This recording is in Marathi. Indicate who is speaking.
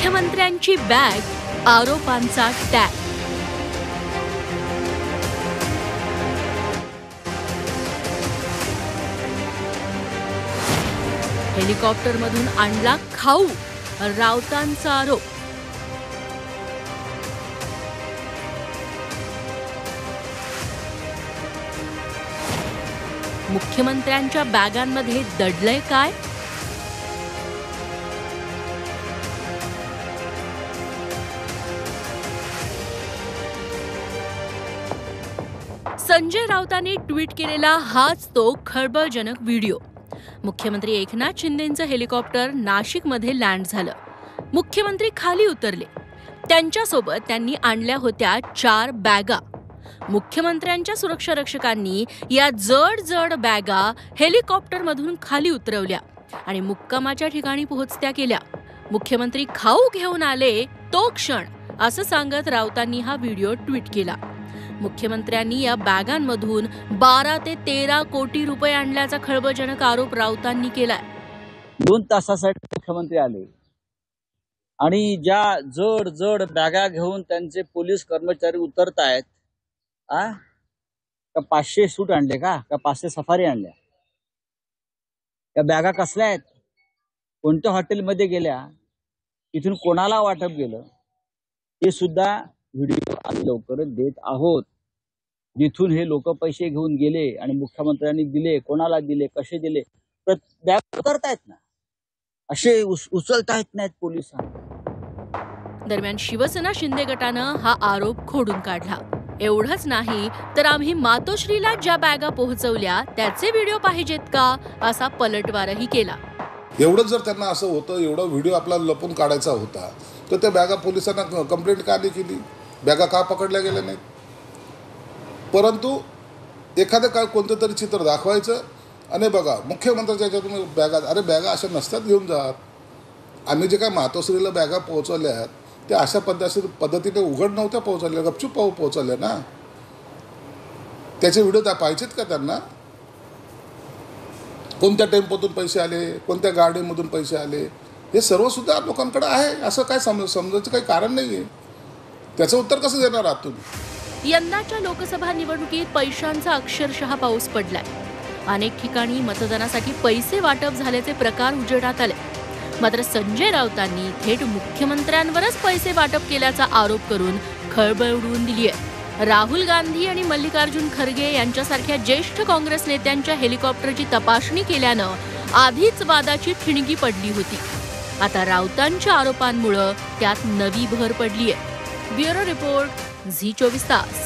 Speaker 1: मुख्यमंत्र्यांची बॅग आरोपांचा टॅग। हेलिकॉप्टरमधून आणला खाऊ, राऊतांचा आरोप। मुख्यमंत्र्यांच्या बॅगांमध्ये दडलंय काय? संजय राऊतांनी ट्विट केलेला हाच तो खळबळजनक व्हिडिओ। मुख्यमंत्री एकनाथ शिंदेंचं हेलिकॉप्टर नाशिकमध्ये लँड झालं। मुख्यमंत्री खाली उतरले। त्यांच्यासोबत त्यांनी आणल्या होत्या 4 बॅगा। मुख्यमंत्र्यांच्या सुरक्षा रक्षकांनी या जड जड बॅगा हेलिकॉप्टरमधून खाली उतरवल्या आणि मुक्कामाच्या ठिकाणी पोहोचत्या केल्या। मुख्यमंत्री खाऊ घेऊन आले तो क्षण असं सांगत राऊतांनी हा व्हिडिओ ट्विट केला। मुख्यमंत्र्यांनी या बॅगांमधून 12 ते 13 कोटी रुपये आणल्याचा खळबळजनक आरोप राऊतांनी केलाय।
Speaker 2: 2 तासासाठी मुख्यमंत्री आले आणि ज्या जड जड बॅगा घेऊन त्यांचे पोलीस कर्मचारी उतरतायत, का 500 सूट आणले का 500 सफारी आणल्या? त्या बॅगा कसल्या आहेत? कोणत्या हॉटेलमध्ये गेल्या? इथून कोणाला वाटप गेलं? हे सुद्धा व्हिडिओ आम्ही लवकरच देत आहोत। जिथून हे लोक पैसे घेऊन गेले आणि मुख्यमंत्र्यांनी दिले, कोणाला दिले, कसे दिले, बॅग उतरतायत ना, असे उचलता येत नाहीत पोलिसांना।
Speaker 1: दरम्यान शिवसेना शिंदे गटानं हा आरोप खोडून काढला। एवढंच नाही तर आम्ही मातोश्रीला ज्या बॅगा पोहोचवल्या त्याचे व्हिडिओ पाहिजेत का असा पलटवारही केला।
Speaker 3: एवढं जर त्यांना असं होतं, एवढा व्हिडिओ आपल्याला लपून काढायचा होता, तर त्या बॅगा पोलिसांना कंप्लेंट का नाही केली? बॅगा का पकडल्या गेल्या नाहीत? परंतु एखादं काय कोणतं तरी चित्र दाखवायचं आणि बघा मुख्यमंत्र्याच्या ह्याच्यातून बॅगा, अरे बॅगा अशा नसतात घेऊन जात। आम्ही जे काय मातोश्रीला बॅगा पोहोचवल्या आहेत त्या अशा पद्धतीने उघड नव्हत्या पोहोचवल्या, गपचूप पोहोचवल्या ना। त्याचे व्हिडिओ पाहिजेत का त्यांना? कोणत्या टेम्पोतून पैसे आले, कोणत्या गाडीमधून पैसे आले, हे सर्व सुद्धा लोकांकडे आहे। असं काय समजायचं काही कारण नाहीये। त्याचं उत्तर कसं देणार आहात तुम्ही?
Speaker 1: यंदाच्या लोकसभा निवडणुकीत पैशांचा अक्षरशः पाऊस पडलाय। अनेक ठिकाणी मतदानासाठी पैसे वाटप झाल्याचे प्रकार उजेडात आले। मात्र संजय राऊतांनी थेट मुख्यमंत्र्यांवरच पैसे वाटप केल्याचा आरोप करून खळबळ उडवून दिली आहे। राहुल गांधी आणि मल्लिकार्जुन खरगे यांच्यासारख्या ज्येष्ठ काँग्रेस नेत्यांच्या हेलिकॉप्टरची तपासणी केल्यानं आधीच वादाची ठिणगी पडली होती। आता राऊतांच्या आरोपांमुळे त्यात नवी भर पडली आहे। ब्युरो रिपोर्ट, झी 24 तास।